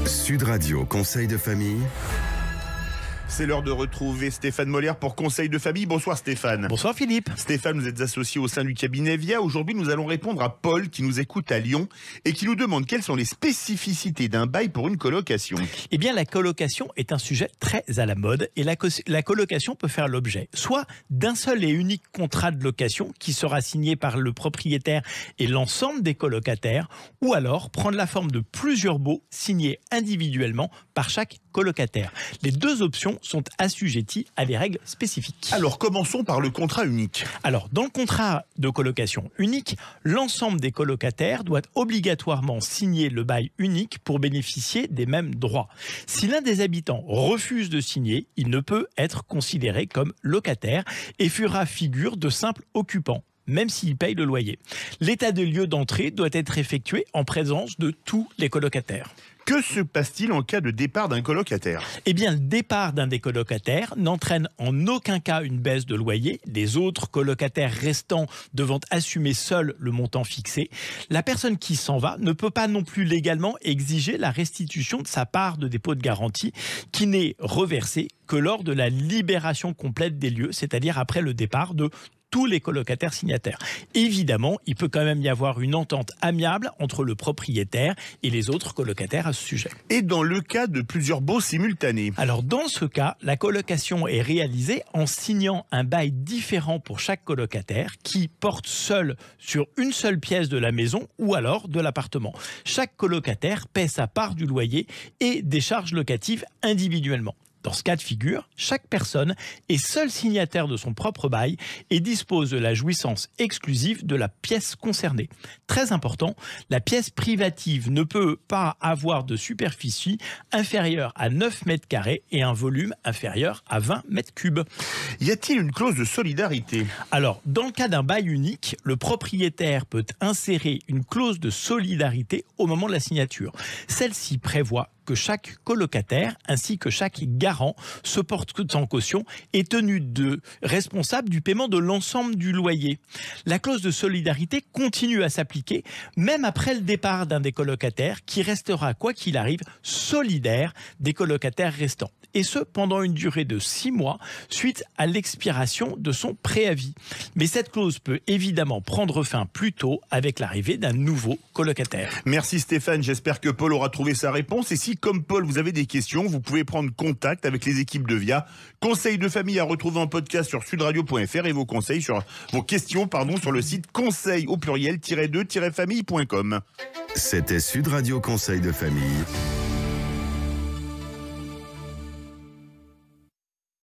Sud Radio, conseil de famille. C'est l'heure de retrouver Stéphane Moller pour Conseil de famille. Bonsoir Stéphane. Bonsoir Philippe. Stéphane, vous êtes associé au sein du cabinet VIA. Aujourd'hui, nous allons répondre à Paul qui nous écoute à Lyon et qui nous demande quelles sont les spécificités d'un bail pour une colocation. Eh bien, la colocation est un sujet très à la mode et la colocation peut faire l'objet soit d'un seul et unique contrat de location qui sera signé par le propriétaire et l'ensemble des colocataires, ou alors prendre la forme de plusieurs baux signés individuellement par chaque colocataire. Les deux options sont assujetties à des règles spécifiques. Alors, commençons par le contrat unique. Alors, dans le contrat de colocation unique, l'ensemble des colocataires doit obligatoirement signer le bail unique pour bénéficier des mêmes droits. Si l'un des habitants refuse de signer, il ne peut être considéré comme locataire et fera figure de simple occupant, même s'il paye le loyer. L'état des lieux d'entrée doit être effectué en présence de tous les colocataires. Que se passe-t-il en cas de départ d'un colocataire ? Eh bien, le départ d'un des colocataires n'entraîne en aucun cas une baisse de loyer, les autres colocataires restants devant assumer seuls le montant fixé. La personne qui s'en va ne peut pas non plus légalement exiger la restitution de sa part de dépôt de garantie qui n'est reversée que lors de la libération complète des lieux, c'est-à-dire après le départ de tous les colocataires signataires. Évidemment, il peut quand même y avoir une entente amiable entre le propriétaire et les autres colocataires à ce sujet. Et dans le cas de plusieurs baux simultanés ? Alors dans ce cas, la colocation est réalisée en signant un bail différent pour chaque colocataire qui porte seul sur une seule pièce de la maison ou alors de l'appartement. Chaque colocataire paie sa part du loyer et des charges locatives individuellement. Dans ce cas de figure, chaque personne est seul signataire de son propre bail et dispose de la jouissance exclusive de la pièce concernée. Très important, la pièce privative ne peut pas avoir de superficie inférieure à 9 mètres carrés et un volume inférieur à 20 mètres cubes. Y a-t-il une clause de solidarité ? Alors, dans le cas d'un bail unique, le propriétaire peut insérer une clause de solidarité au moment de la signature. Celle-ci prévoit que chaque colocataire ainsi que chaque garant se porte en caution est tenu de responsable du paiement de l'ensemble du loyer. La clause de solidarité continue à s'appliquer même après le départ d'un des colocataires qui restera quoi qu'il arrive solidaire des colocataires restants. Et ce, pendant une durée de 6 mois suite à l'expiration de son préavis. Mais cette clause peut évidemment prendre fin plus tôt avec l'arrivée d'un nouveau colocataire. Merci Stéphane, j'espère que Paul aura trouvé sa réponse. Et si, comme Paul, vous avez des questions, vous pouvez prendre contact avec les équipes de VIA. Conseil de famille à retrouver en podcast sur sudradio.fr et vos questions sur le site conseil au pluriel -2-famille.com. C'était Sud Radio, conseil de famille.